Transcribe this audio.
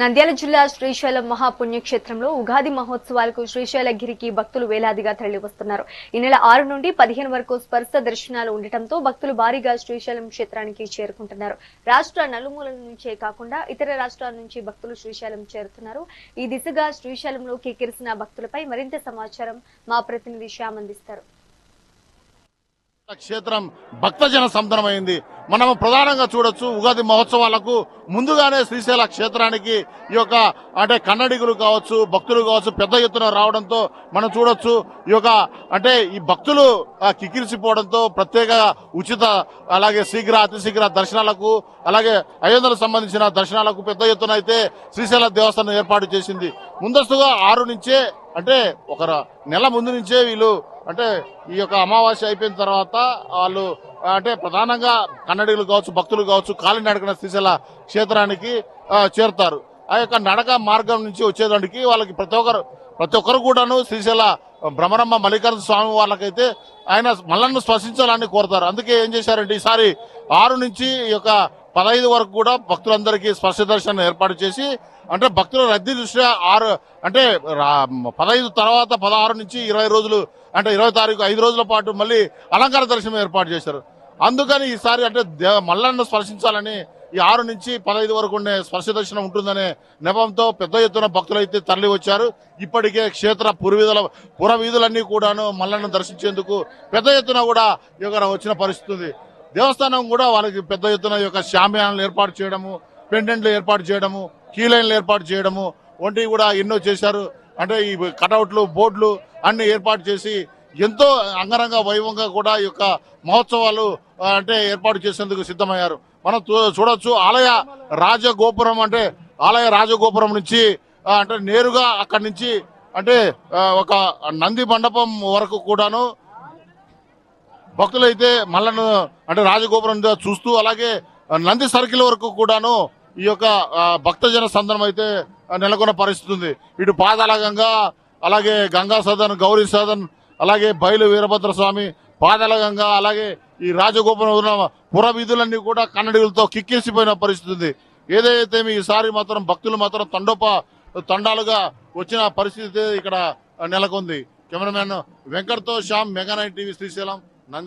నంద్యాల జిల్లా శ్రీశైలం మహాపుణ్యక్షేత్రంలో ఉగాది మహోత్సవాలకు శ్రీశైలగిరికి భక్తులు వేలాదిగా తరలివస్తున్నారు. ఈ నెల 6 నుండి 15 వరకు స్పర్శ దర్శనాలు ఉండటంతో భక్తులు భారీగా శ్రీశైలం క్షేత్రానికి చేరుకుంటున్నారు. రాష్ట్ర నలుమూలల నుంచే కాకుండా ఇతర రాష్ట్రాల నుంచి భక్తులు శ్రీశైలం చేరుతున్నారు. ఈ దిశగా శ్రీశైలంలో కిక్కిరిసిన భక్తులపై మరింత సమాచారం మా ప్రతినిధి శ్యామ్ అందిస్తారు. క్షేత్రం భక్తజన సందనమైంది. మనం ప్రధానంగా చూడొచ్చు, ఉగాది మహోత్సవాలకు ముందుగానే శ్రీశైల క్షేత్రానికి ఈ యొక్క అంటే కన్నడిగులు కావచ్చు, భక్తులు కావచ్చు పెద్ద ఎత్తున రావడంతో మనం చూడొచ్చు. ఈ యొక్క అంటే ఈ భక్తులు కిక్కిరిసిపోవడంతో ప్రత్యేక ఉచిత అలాగే శీఘ్ర అతి శీఘ్ర దర్శనాలకు అలాగే 500 సంబంధించిన దర్శనాలకు పెద్ద ఎత్తున అయితే శ్రీశైల దేవస్థానం ఏర్పాటు చేసింది. ముందస్తుగా 6 నుంచే అంటే ఒక నెల ముందు నుంచే వీళ్ళు అంటే ఈ యొక్క అమావాస్య అయిపోయిన తర్వాత వాళ్ళు అంటే ప్రధానంగా కన్నడిగులు కావచ్చు, భక్తులు కావచ్చు కాలినడకన శ్రీశైల క్షేత్రానికి చేరుతారు. ఆ యొక్క నడక మార్గం నుంచి వచ్చేదానికి వాళ్ళకి ప్రతి ఒక్కరు కూడాను శ్రీశైల భ్రమరమ్మ మల్లికార్జున స్వామి వాళ్ళకైతే ఆయన మల్లన్ను స్పర్శించాలని కోరుతారు. అందుకే ఏం చేశారంటే ఈసారి 6 నుంచి ఈ యొక్క 15 వరకు కూడా భక్తులందరికీ స్పర్శ దర్శనం ఏర్పాటు చేసి అంటే భక్తుల రద్దీ దృష్ట్యా 6 అంటే 15 తర్వాత 16 నుంచి 20 రోజులు అంటే 20 తారీఖు 5 రోజుల పాటు మళ్ళీ అలంకార దర్శనం ఏర్పాటు చేశారు. అందుకని ఈసారి అంటే మల్లన్న స్పర్శించాలని ఈ 6 నుంచి 15 వరకు ఉండే స్పర్శ దర్శనం ఉంటుందనే నెపంతో పెద్ద ఎత్తున భక్తులు అయితే తరలి వచ్చారు. ఇప్పటికే క్షేత్ర పుర వీధులన్నీ కూడాను మల్లన్న దర్శించేందుకు పెద్ద ఎత్తున కూడా వచ్చిన పరిస్థితి ఉంది. దేవస్థానం కూడా వాళ్ళకి పెద్ద ఎత్తున ఈ యొక్క శామ్యాలను ఏర్పాటు చేయడము, పెండెంట్లు ఏర్పాటు చేయడము, కీలైన్లు ఏర్పాటు చేయడము వంటివి కూడా ఎన్నో చేశారు. అంటే ఈ కటౌట్లు, బోర్డులు అన్ని ఏర్పాటు చేసి ఎంతో అంగరంగ వైభవంగా కూడా ఈ యొక్క మహోత్సవాలు అంటే ఏర్పాటు చేసేందుకు సిద్ధమయ్యారు. మనం చూడొచ్చు, ఆలయ రాజగోపురం నుంచి అంటే నేరుగా అక్కడి నుంచి అంటే ఒక నంది మండపం వరకు కూడాను భక్తులైతే మళ్ళను అంటే రాజగోపురం చూస్తూ అలాగే నంది సర్కిల్ వరకు కూడాను ఈ యొక్క భక్తజన సందనం అయితే నెలకొన్న పరిస్థితి ఉంది. ఇటు పాదాల గంగా, అలాగే గంగా సదన్, గౌరీ సదన్, అలాగే బయలు వీరభద్ర స్వామి పాదాల గంగా, అలాగే ఈ రాజగోపురం ఉన్న పుర వీధులన్నీ కూడా కన్నడిగులతో కిక్కిరిసిపోయిన పరిస్థితి ఉంది. ఏదైతే ఈసారి మాత్రం భక్తులు మాత్రం తండాలుగా వచ్చిన పరిస్థితి ఇక్కడ నెలకొంది. కెమెరామెన్ వెంకట్తో శ్యామ్, మెగా 9 టీవీ, శ్రీశైలం.